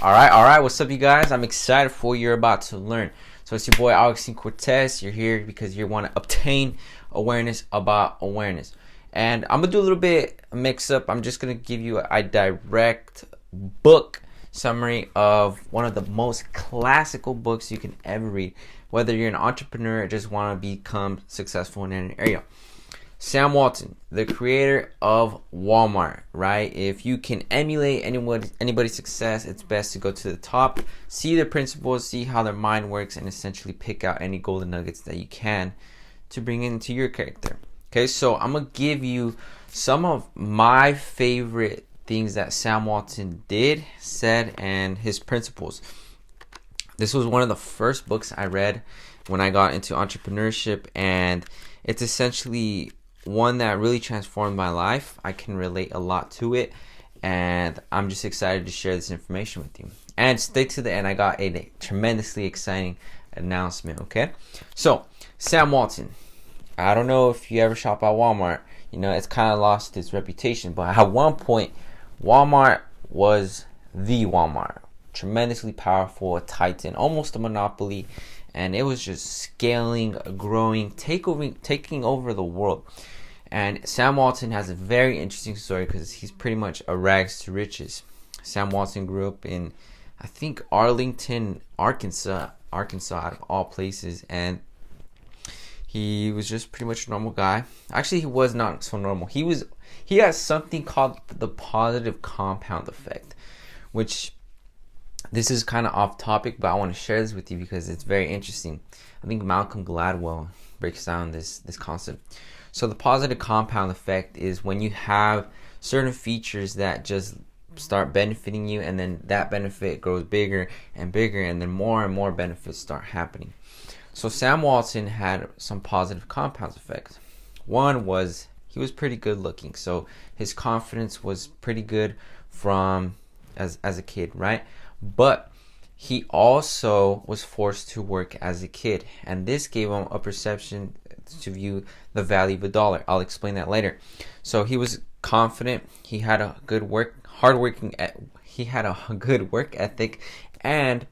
All right. What's up, you guys? I'm excited for what you're about to learn. So it's your boy Augustine Cortez. You're here because you want to obtain awareness about awareness. And I'm gonna do a little bit mix up. I'm just gonna give you a direct book summary of one of the most classical books you can ever read, whether you're an entrepreneur or just want to become successful in an area. Sam Walton, the creator of Walmart, right? If you can emulate anybody's success, it's best to go to the top, see their principles, see how their mind works, and essentially pick out any golden nuggets that you can to bring into your character. Okay, so I'm going to give you some of my favorite things that Sam Walton did, said, and his principles. This was one of the first books I read when I got into entrepreneurship, and it's essentially one that really transformed my life. I can relate a lot to it, and I'm just excited to share this information with you. And stay to the end. I got a tremendously exciting announcement. Okay, so Sam Walton, I don't know if you ever shop at Walmart. You know, it's kind of lost its reputation, but at one point Walmart was the Walmart, tremendously powerful, a titan, almost a monopoly, and it was just scaling, growing, taking over the world. And Sam Walton has a very interesting story because he's pretty much a rags to riches. Sam Walton grew up in, I think, Arlington, Arkansas out of all places, and he was just pretty much a normal guy. Actually, he was not so normal. He has something called the positive compound effect, which this is kind of off topic, but I want to share this with you because it's very interesting. I think Malcolm Gladwell breaks down this concept. So the positive compound effect is when you have certain features that just start benefiting you, and then that benefit grows bigger and bigger, and then more and more benefits start happening. So Sam Walton had some positive compound effects. One was he was pretty good looking, so his confidence was pretty good from as a kid, right? But he also was forced to work as a kid, and this gave him a perception to view the value of a dollar. I'll explain that later. So he was confident. He had a good He had a good work ethic, and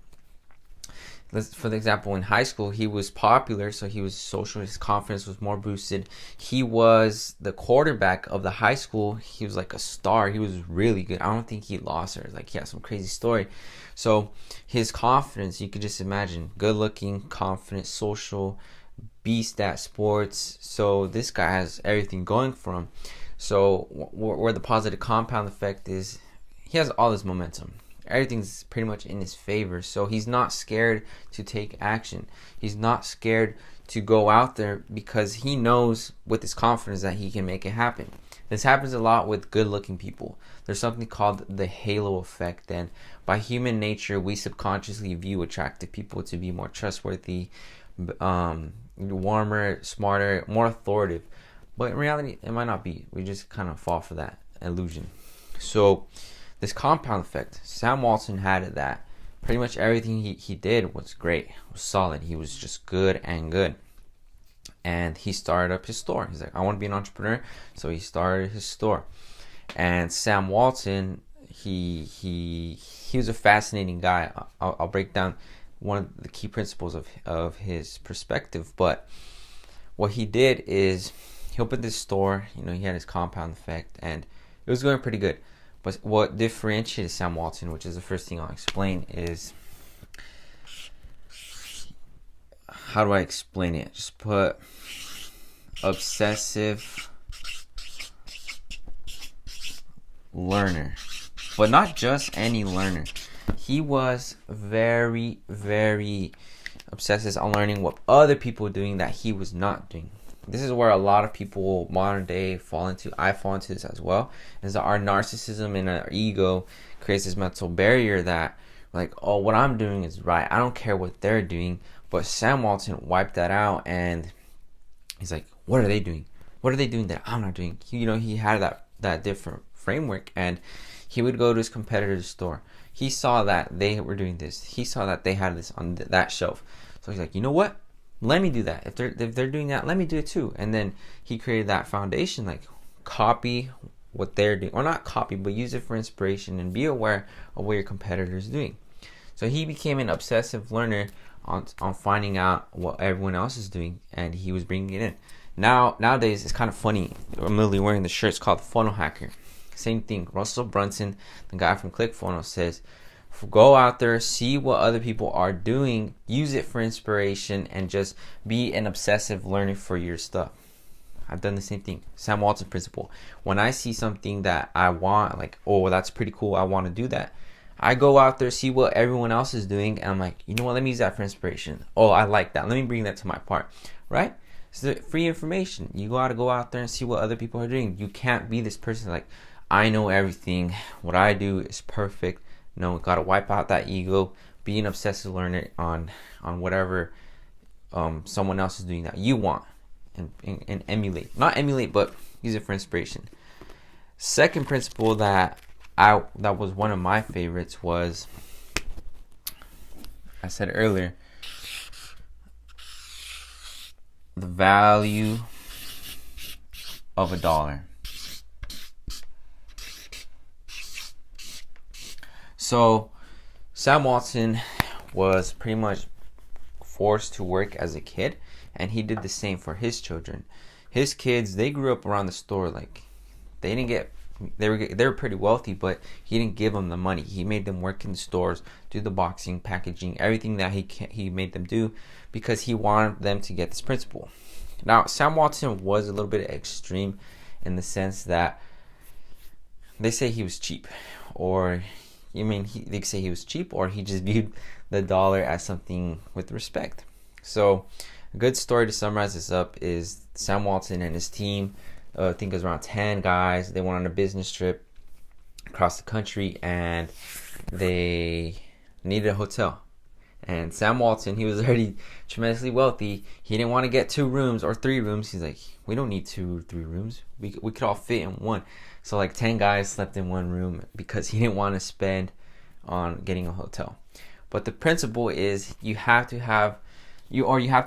for the example, in high school, he was popular, so he was social. His confidence was more boosted. He was the quarterback of the high school. He was like a star. He was really good. I don't think he lost or like he had some crazy story. So his confidence, you could just imagine, good looking, confident, social, beast at sports. So this guy has everything going for him. So where the positive compound effect is, he has all this momentum. Everything's pretty much in his favor, so he's not scared to take action. He's not scared to go out there because he knows with his confidence that he can make it happen. This happens a lot with good-looking people. There's something called the halo effect, and by human nature, we subconsciously view attractive people to be more trustworthy, warmer, smarter, more authoritative. But in reality, it might not be. We just kind of fall for that illusion. So this compound effect, Sam Walton had that. Pretty much everything he did was great, was solid. He was just good and good. And he started up his store. He's like, I want to be an entrepreneur. So he started his store. And Sam Walton, he was a fascinating guy. I'll break down one of the key principles of his perspective. But what he did is he opened this store. You know, he had his compound effect, and it was going pretty good. But what differentiated Sam Walton, which is the first thing I'll explain, is, how do I explain it? Just put obsessive learner. But not just any learner. He was very, very obsessive on learning what other people were doing that he was not doing. This is where a lot of people modern day fall into. I fall into this as well. Is that our narcissism and our ego creates this mental barrier that, like, oh, what I'm doing is right. I don't care what they're doing. But Sam Walton wiped that out, and he's like, what are they doing? What are they doing that I'm not doing? He had that different framework, and he would go to his competitor's store. He saw that they were doing this. He saw that they had this on that shelf. So he's like, you know what? Let me do that. If they're doing that, let me do it too. And then he created that foundation, like copy what they're doing, or not copy, but use it for inspiration and be aware of what your competitor is doing. So he became an obsessive learner on finding out what everyone else is doing, and he was bringing it in. Nowadays, it's kind of funny. I'm literally wearing the shirt. It's called Funnel Hacker. Same thing. Russell Brunson, the guy from ClickFunnels, says, go out there, see what other people are doing, use it for inspiration, and just be an obsessive learner for your stuff. I've done the same thing. Sam Walton principle. When I see something that I want, like, oh, that's pretty cool, I want to do that, I go out there, see what everyone else is doing, and I'm like, you know what, let me use that for inspiration. Oh, I like that. Let me bring that to my part, right? So free information. You gotta go out there and see what other people are doing. You can't be this person like, I know everything. What I do is perfect. No, gotta wipe out that ego. Be an obsessive learner on whatever someone else is doing that you want, and emulate. Not emulate, but use it for inspiration. Second principle that was one of my favorites was, I said earlier, the value of $1. So Sam Walton was pretty much forced to work as a kid, and he did the same for his children. His kids, they grew up around the store. Like, they were pretty wealthy, but he didn't give them the money. He made them work in the stores, do the boxing, packaging, everything that he made them do, because he wanted them to get this principle. Now, Sam Walton was a little bit extreme in the sense that they say he was cheap, or they say he was cheap, or he just viewed the dollar as something with respect. So a good story to summarize this up is Sam Walton and his team, I think it was around 10 guys. They went on a business trip across the country, and they needed a hotel. And Sam Walton, he was already tremendously wealthy. He didn't want to get 2 rooms or 3 rooms. He's like, we don't need 2 or 3 rooms. We could all fit in one. So like 10 guys slept in one room because he didn't want to spend on getting a hotel. But the principle is you have to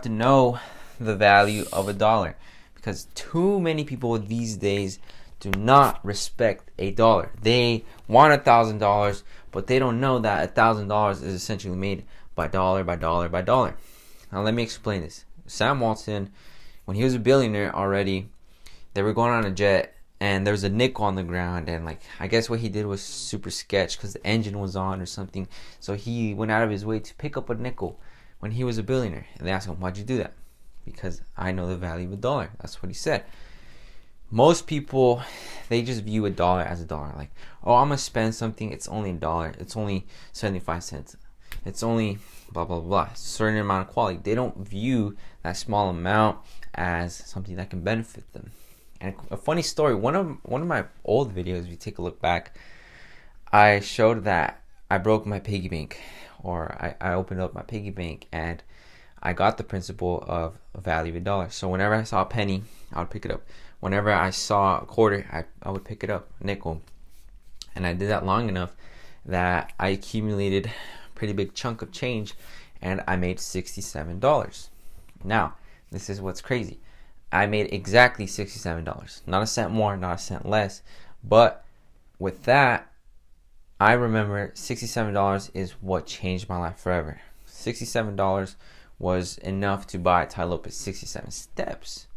know the value of $1, because too many people these days do not respect $1. They want $1,000, but they don't know that $1,000 is essentially made by dollar by dollar by dollar. Now let me explain this. Sam Walton, when he was a billionaire already, they were going on a jet, and there was a nickel on the ground, and like, I guess what he did was super sketch because the engine was on or something. So he went out of his way to pick up a nickel when he was a billionaire. And they asked him, why'd you do that? Because I know the value of $1. That's what he said. Most people, they just view $1 as $1. Like, oh, I'm gonna spend something, it's only $1. It's only 75 cents. It's only blah blah blah, a certain amount of quality. They don't view that small amount as something that can benefit them. And a funny story, one of my old videos, if you take a look back, I showed that I broke my piggy bank, or I opened up my piggy bank, and I got the principle of value of $1. So whenever I saw a penny, I would pick it up. Whenever I saw a quarter, I would pick it up, a nickel. And I did that long enough that I accumulated a pretty big chunk of change, and I made $67. Now, this is what's crazy. I made exactly $67. Not a cent more, not a cent less. But with that, I remember $67 is what changed my life forever. $67 was enough to buy Tai Lopez 67 steps.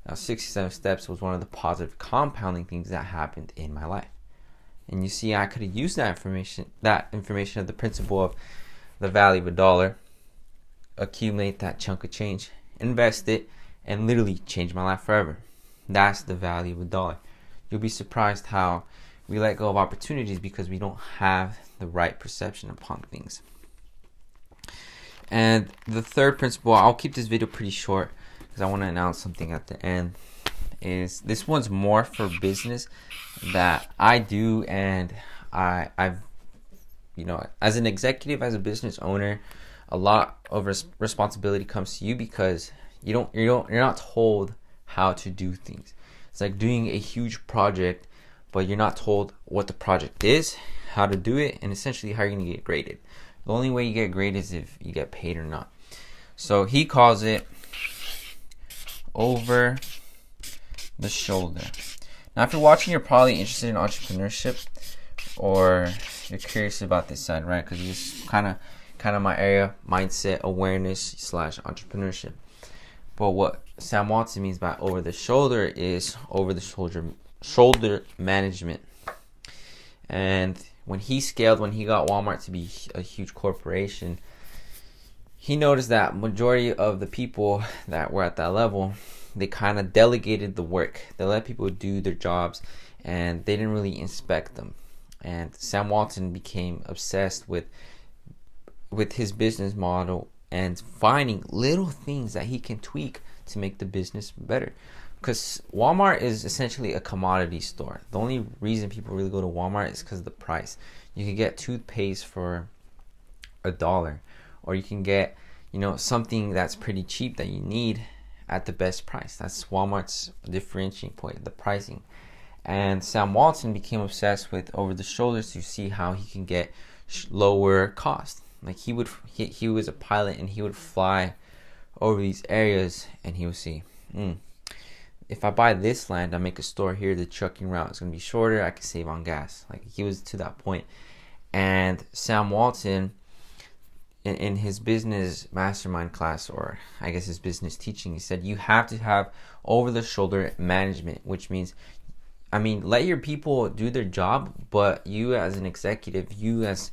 Now, 67 steps was one of the positive compounding things that happened in my life. And you see, I could have used that information of the principle of the value of $1, accumulate that chunk of change, invest it, and literally change my life forever. That's the value of $1. You'll be surprised how we let go of opportunities because we don't have the right perception upon things. And the third principle, I'll keep this video pretty short because I want to announce something at the end, is this one's more for business that I do, and I've, as an executive, as a business owner, a lot of responsibility comes to you because you're not told how to do things. It's like doing a huge project, but you're not told what the project is, how to do it, and essentially how you're going to get graded. The only way you get graded is if you get paid or not. So he calls it over the shoulder. Now, if you're watching, you're probably interested in entrepreneurship, or you're curious about this side, right? Because it's kind of my area, mindset, awareness / entrepreneurship. But what Sam Walton means by over the shoulder is over the shoulder management. And when he got Walmart to be a huge corporation, he noticed that majority of the people that were at that level, they kind of delegated the work. They let people do their jobs, and they didn't really inspect them. And Sam Walton became obsessed with his business model and finding little things that he can tweak to make the business better. Because Walmart is essentially a commodity store. The only reason people really go to Walmart is because of the price. You can get toothpaste for $1, or you can get, something that's pretty cheap that you need at the best price. That's Walmart's differentiating point, the pricing. And Sam Walton became obsessed with over the shoulders to see how he can get lower cost. Like he was a pilot, and he would fly over these areas, and he would see, if I buy this land, I make a store here, the trucking route is going to be shorter, I can save on gas. Like he was to that point. And Sam Walton, in his business mastermind class, or I guess his business teaching, he said you have to have over the shoulder management, which means, let your people do their job, but you as an executive, you as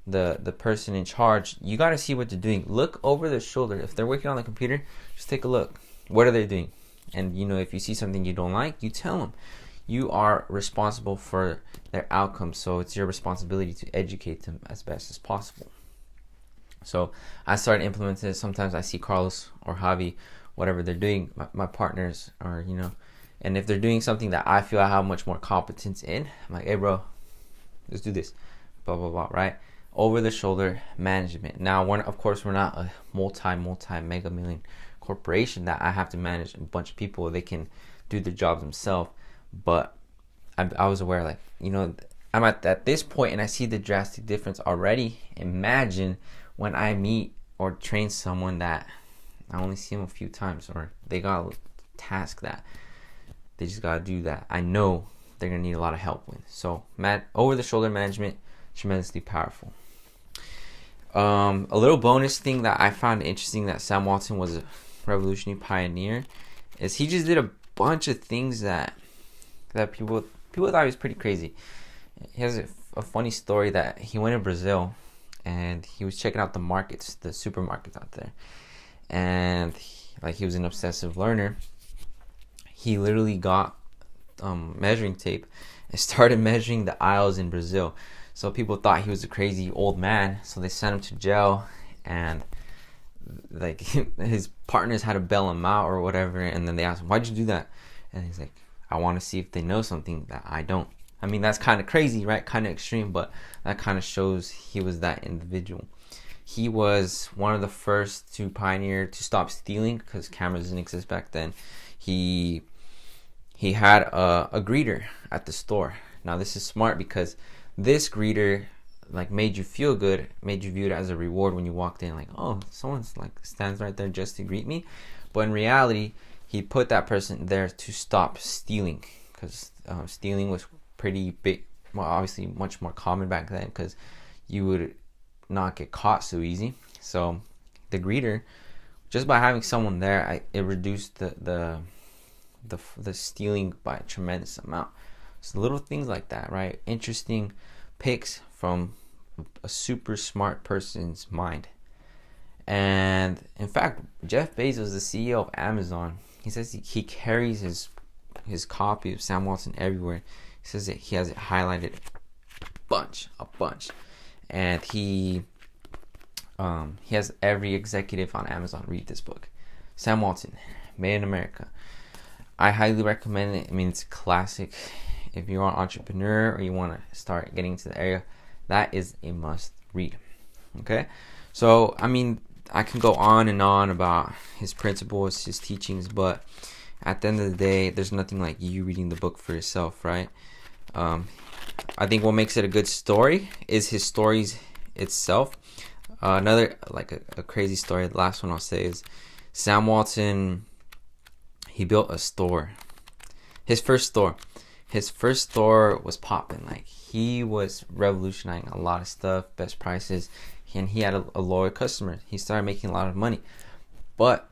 the person in charge, you got to see what they're doing. Look over their shoulder. If they're working on the computer, just take a look. What are they doing? And if you see something you don't like, you tell them. You are responsible for their outcome, so it's your responsibility to educate them as best as possible. So I started implementing it. Sometimes I see Carlos or Javi, whatever they're doing, my partners, or and if they're doing something that I feel I have much more competence in, I'm like, hey bro, let's do this, blah blah blah, right? Over the shoulder management. Now, we're not a multi mega million corporation that I have to manage a bunch of people. They can do their jobs themselves, but I was aware, like, I'm at this point, and I see the drastic difference already. Imagine when I meet or train someone that I only see them a few times, or they got a task that they just got to do that I know they're going to need a lot of help with. So over the shoulder management, tremendously powerful. A little bonus thing that I found interesting, that Sam Walton was a revolutionary pioneer, is he just did a bunch of things that people thought he was pretty crazy. He has a funny story that he went to Brazil, and he was checking out the markets, the supermarkets out there, and he was an obsessive learner. He literally got measuring tape and started measuring the aisles in Brazil. So people thought he was a crazy old man, so they sent him to jail, and his partners had to bail him out or whatever. And then they asked him, why'd you do that? And he's like, I want to see if they know something that I don't. That's kind of crazy, right? Kind of extreme, but that kind of shows he was that individual. He was one of the first to pioneer to stop stealing, because cameras didn't exist back then. He had a greeter at the store. Now this is smart, because this greeter made you feel good, made you view it as a reward when you walked in, like, oh, someone's stands right there just to greet me. But in reality, he put that person there to stop stealing, because stealing was pretty big, well, obviously much more common back then, because you would not get caught so easy. So the greeter, just by having someone there, it reduced the stealing by a tremendous amount. So little things like that, right? Interesting picks from a super smart person's mind. And in fact, Jeff Bezos, the CEO of Amazon, he says he carries his copy of Sam Walton everywhere. He says that he has it highlighted a bunch, and he has every executive on Amazon read this book, Sam Walton, Made in America. I highly recommend it. It's a classic. If you're an entrepreneur or you want to start getting into the area, that is a must read. Okay, so I can go on and on about his principles, his teachings, but at the end of the day, there's nothing like you reading the book for yourself, right? I think what makes it a good story is his stories itself. Another a crazy story, the last one I'll say, is Sam Walton. He built a store, his first store. his first store was popping. Like, he was revolutionizing a lot of stuff, best prices, and he had a loyal customer. He started making a lot of money. But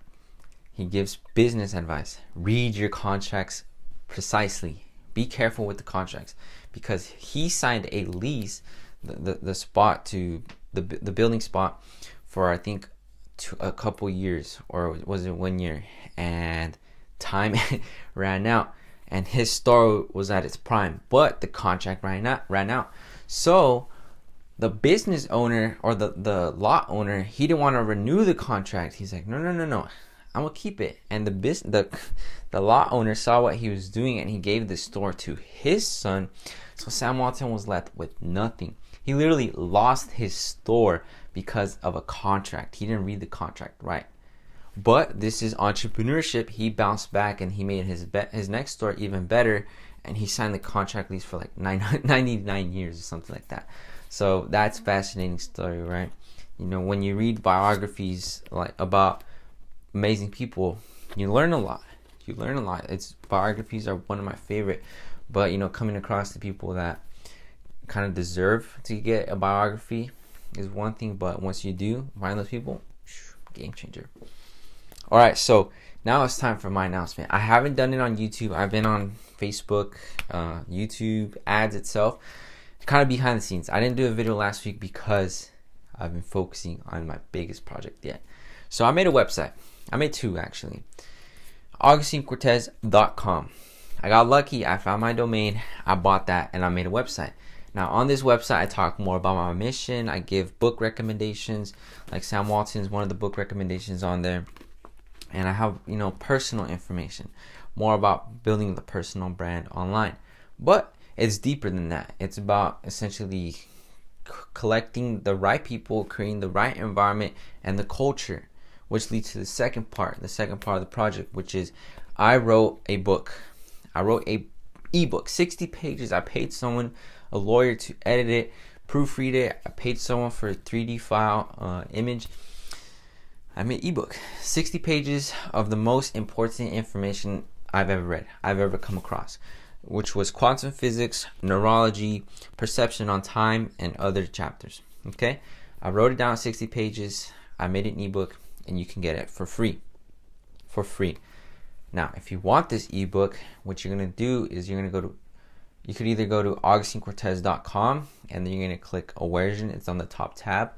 he gives business advice. Read your contracts precisely. Be careful with the contracts, because he signed a lease, the spot to the building spot, for I think a couple years, or was it 1 year, and time ran out, and his store was at its prime, but the contract ran out. So the business owner, or the lot owner, he didn't want to renew the contract. He's like, no, I'm gonna keep it. And the lot owner saw what he was doing, and he gave the store to his son. So Sam Walton was left with nothing. He literally lost his store because of a contract. He didn't read the contract right. But this is entrepreneurship. He bounced back, and he made his next store even better, and he signed the contract lease for like 99 years or something like that. So that's a fascinating story, right? You know, when you read biographies like about amazing people, you learn a lot. Biographies are one of my favorite. But, you know, coming across the people that kind of deserve to get a biography is one thing, but once you do find those people, game changer. All right, so now it's time for my announcement. I haven't done it on YouTube. I've been on Facebook, YouTube, ads itself, kind of behind the scenes. I didn't do a video last week because I've been focusing on my biggest project yet. So I made a website. I made two, actually. AugustineCortez.com. I got lucky. I found my domain. I bought that, and I made a website. Now, on this website, I talk more about my mission. I give book recommendations, like Sam Walton's one of the book recommendations on there. And I have, you know, personal information, more about building the personal brand online. But it's deeper than that. It's about essentially collecting the right people, creating the right environment, and the culture, which leads to the second part of the project, which is I wrote a book. I wrote a ebook, 60 pages. I paid someone, a lawyer, to edit it, proofread it. I paid someone for a 3D file image. I made ebook, 60 pages of the most important information I've ever read, I've ever come across, which was quantum physics, neurology, perception on time, and other chapters. Okay, I wrote it down, 60 pages. I made an ebook, and you can get it for free. Now, if you want this ebook, what you're gonna do is you could either go to AugustineCortez.com, and then you're gonna click Awaresion. It's on the top tab.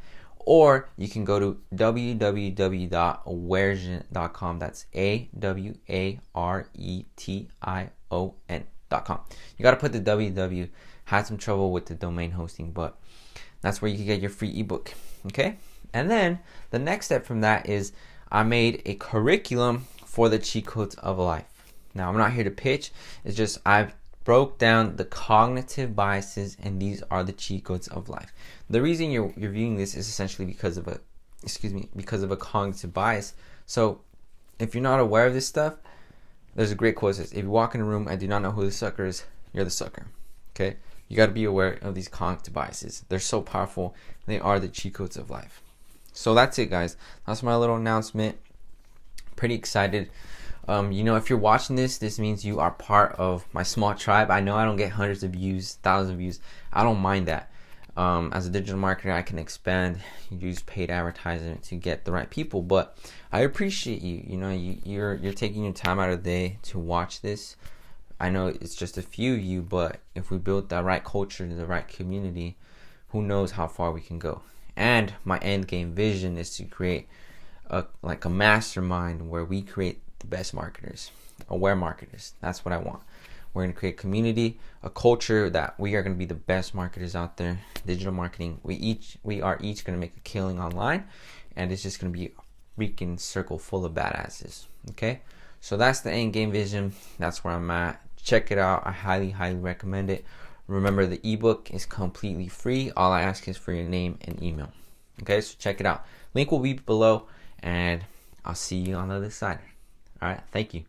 Or you can go to www.awaresion.com. That's AWARETION.com. You got to put the www. Had some trouble with the domain hosting, but that's where you can get your free ebook. Okay? And then the next step from that is I made a curriculum for the cheat codes of life. Now, I'm not here to pitch. It's just I've broke down the cognitive biases, and these are the cheat codes of life. The reason you're viewing this is essentially because of a cognitive bias. So if you're not aware of this stuff, there's a great quote that says, if you walk in a room and do not know who the sucker is, you're the sucker. Okay? You got to be aware of these cognitive biases. They're so powerful. They are the cheat codes of life. So that's it, guys. That's my little announcement. Pretty excited. You know, if you're watching this means you are part of my small tribe. I know I don't get hundreds of views, thousands of views. I don't mind that. As a digital marketer, I can expand, use paid advertising to get the right people. But I appreciate you. You know, you're taking your time out of the day to watch this. I know it's just a few of you, but if we build the right culture, the right community, who knows how far we can go. And my end game vision is to create a mastermind where we create the best marketers, aware marketers. That's what I want. We're going to create community, a culture that we are going to be the best marketers out there. Digital marketing. We are each going to make a killing online, and it's just going to be a freaking circle full of badasses. Okay, so that's the end game vision. That's where I'm at. Check it out. I highly recommend it. Remember, the ebook is completely free. All I ask is for your name and email. Okay, so check it out. Link will be below, and I'll see you on the other side. All right, thank you.